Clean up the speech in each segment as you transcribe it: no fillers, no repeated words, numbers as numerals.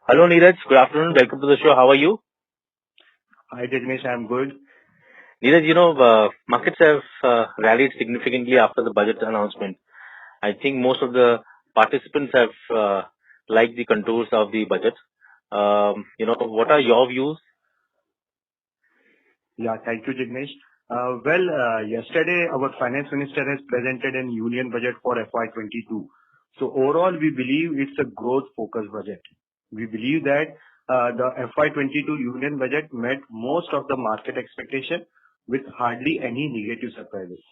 Hello, Neeraj. Good afternoon. Welcome to the show. How are you? Hi, Jagnesh. I'm good. Neeraj, markets have rallied significantly after the budget announcement. I think most of the participants have liked the contours of the budget. What are your views? Yeah, thank you, Jagnesh. Yesterday our finance minister has presented an union budget for FY22. So overall, we believe it's a growth-focused budget. We believe that the FY22 union budget met most of the market expectation with hardly any negative surprises.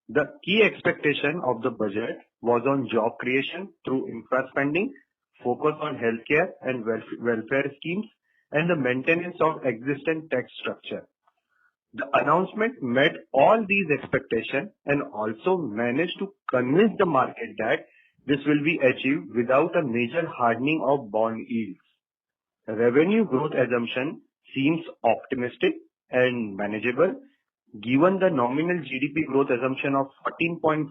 The key expectation of the budget was on job creation through infra spending, focus on healthcare and welfare schemes, and the maintenance of existing tax structure. The announcement met all these expectations and also managed to convince the market that this will be achieved without a major hardening of bond yields. Revenue growth assumption seems optimistic and manageable, given the nominal GDP growth assumption of 14.4%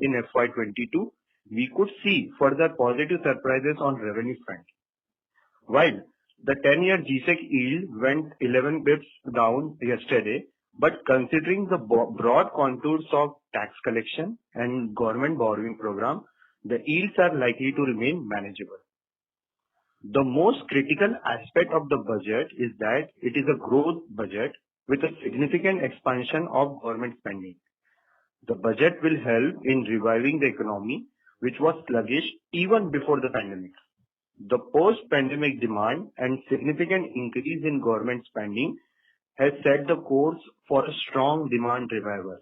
in FY22. We could see further positive surprises on revenue front. While the 10-year G-Sec yield went 11 bips down yesterday, but considering the broad contours of tax collection and government borrowing program, the yields are likely to remain manageable. The most critical aspect of the budget is that it is a growth budget with a significant expansion of government spending. The budget will help in reviving the economy, which was sluggish even before the pandemic. The post-pandemic demand and significant increase in government spending has set the course for a strong demand revival.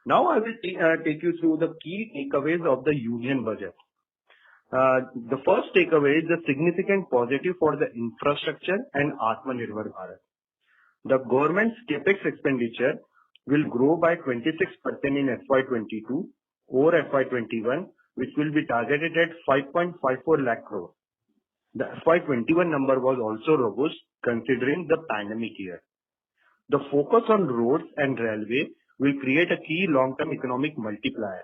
Now I will take you through the key takeaways of the union budget. The first takeaway is the significant positive for the infrastructure and Atmanirbhar Bharat. The government's capex expenditure will grow by 26% in FY22 over FY21, which will be targeted at 5.54 lakh crore. The FY21 number was also robust considering the pandemic year. The focus on roads and railway will create a key long-term economic multiplier.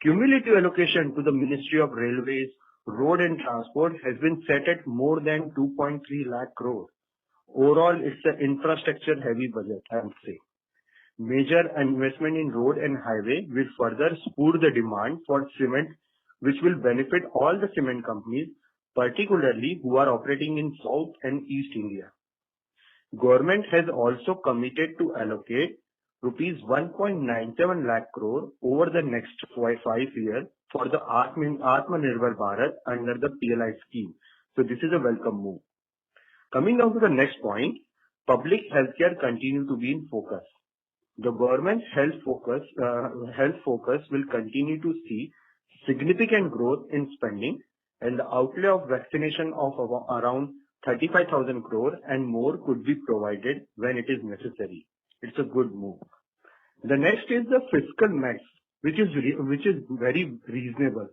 Cumulative allocation to the Ministry of Railways, Road and Transport has been set at more than 2.3 lakh crore. Overall, it's an infrastructure-heavy budget, I would say. Major investment in road and highway will further spur the demand for cement, which will benefit all the cement companies, particularly who are operating in South and East India. Government has also committed to allocate rupees 1.97 lakh crore over the next 5 years for the Atmanirbhar Bharat under the PLI scheme. So this is a welcome move. Coming down to the next point, public healthcare continue to be in focus. The government's health focus will continue to see significant growth in spending, and the outlay of vaccination of around 35,000 crore and more could be provided when it is necessary. It's a good move. The next is the fiscal max, which is very reasonable.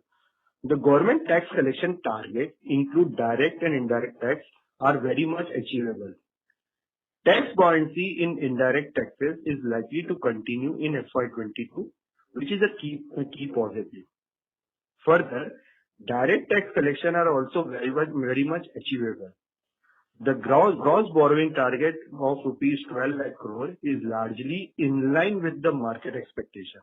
The government tax collection target include direct and indirect tax are very much achievable. Tax buoyancy in indirect taxes is likely to continue in FY22, which is a key positive. Further, direct tax collection are also very much achievable. The gross borrowing target of rupees 12 lakh crore is largely in line with the market expectation.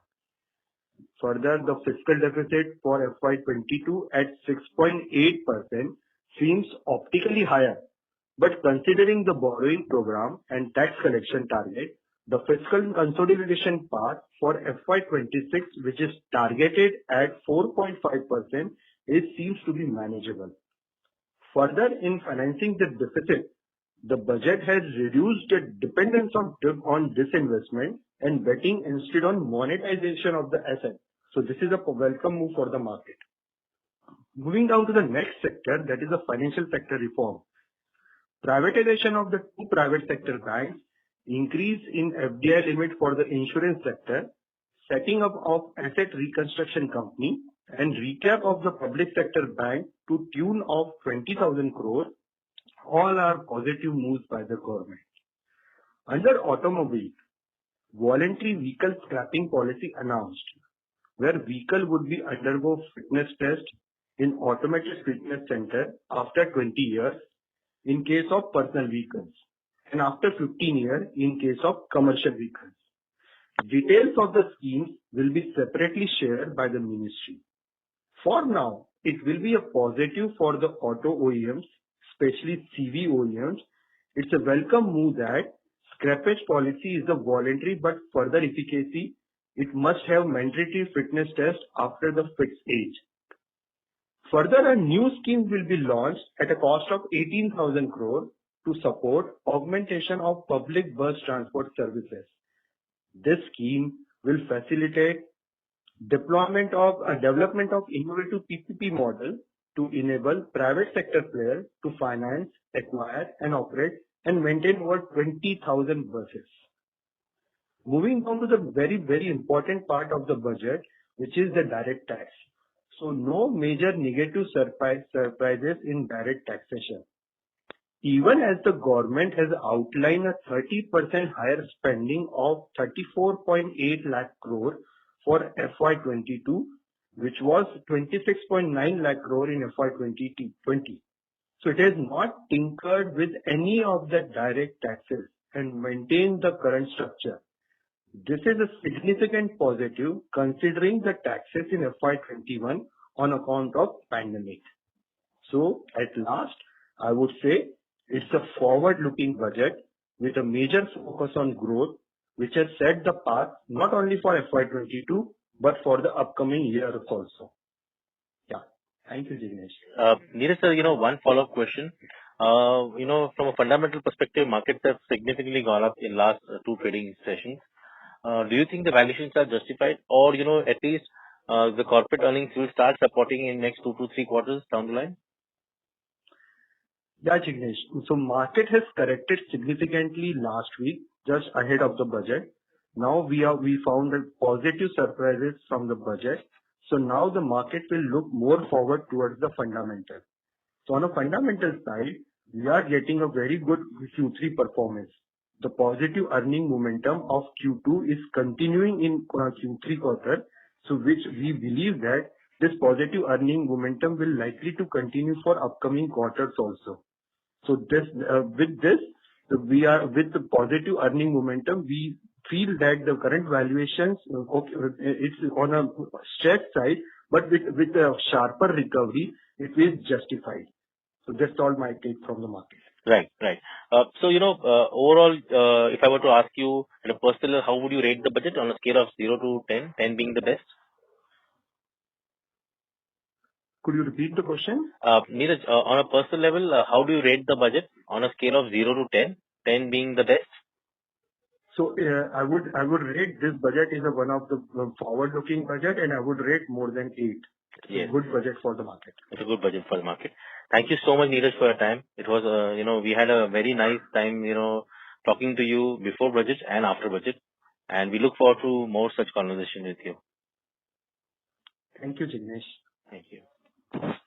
Further, the fiscal deficit for FY22 at 6.8% seems optically higher, but considering the borrowing program and tax collection target, the fiscal consolidation path for FY26, which is targeted at 4.5%, seems to be manageable. Further, in financing the deficit, the budget has reduced the dependence on disinvestment and betting instead on monetization of the asset. So this is a welcome move for the market. Moving down to the next sector, that is the financial sector reform. Privatization of the 2 private sector banks, increase in FDI limit for the insurance sector, setting up of asset reconstruction company, and recap of the public sector bank to tune of 20,000 crore, all are positive moves by the government. Under automobile, voluntary vehicle scrapping policy announced, where vehicle would be undergo fitness test, in automated fitness center after 20 years in case of personal vehicles and after 15 years in case of commercial vehicles. Details of the schemes will be separately shared by the ministry. For now, it will be a positive for the auto OEMs, especially CV OEMs. It's a welcome move that scrappage policy is a voluntary, but further efficacy, it must have mandatory fitness test after the fixed age. Further, a new scheme will be launched at a cost of 18,000 crore to support augmentation of public bus transport services. This scheme will facilitate development of innovative PPP model to enable private sector players to finance, acquire, and operate and maintain over 20,000 buses. Moving on to the very, very important part of the budget, which is the direct tax. So no major negative surprises in direct taxation. Even as the government has outlined a 30% higher spending of 34.8 lakh crore for FY22, which was 26.9 lakh crore in FY20. So it has not tinkered with any of the direct taxes and maintained the current structure. This is a significant positive considering the taxes in FY21 on account of pandemic. So at last, I would say it's a forward-looking budget with a major focus on growth, which has set the path not only for FY22, but for the upcoming years also. Yeah. Thank you, Jignesh. Neeraj sir, one follow-up question. From a fundamental perspective, markets have significantly gone up in last two trading sessions. Do you think the valuations are justified, or at least the corporate earnings will start supporting in next 2 to 3 quarters down the line? Yeah, Jignesh. So market has corrected significantly last week, just ahead of the budget. Now we found positive surprises from the budget. So now the market will look more forward towards the fundamental. So on a fundamental side, we are getting a very good Q3 performance. The positive earning momentum of Q2 is continuing in Q3 quarter, so which we believe that this positive earning momentum will likely to continue for upcoming quarters also. So with the positive earning momentum, we feel that the current valuations, it's on a stretch side, but with a sharper recovery, it is justified. So that's all my take from the market. Right. So, overall, if I were to ask you at a personal, how would you rate the budget on a scale of 0 to 10, 10 being the best? Could you repeat the question? Neeraj, on a personal level, how do you rate the budget on a scale of 0 to 10, 10 being the best? So I would rate this budget is one of the forward-looking budget, and I would rate more than 8. Yes. Good budget for the market. It's a good budget for the market. Thank you so much, Neeraj, for your time. It was, we had a very nice time, talking to you before budget and after budget, and we look forward to more such conversation with you. Thank you, Jignesh. Thank you.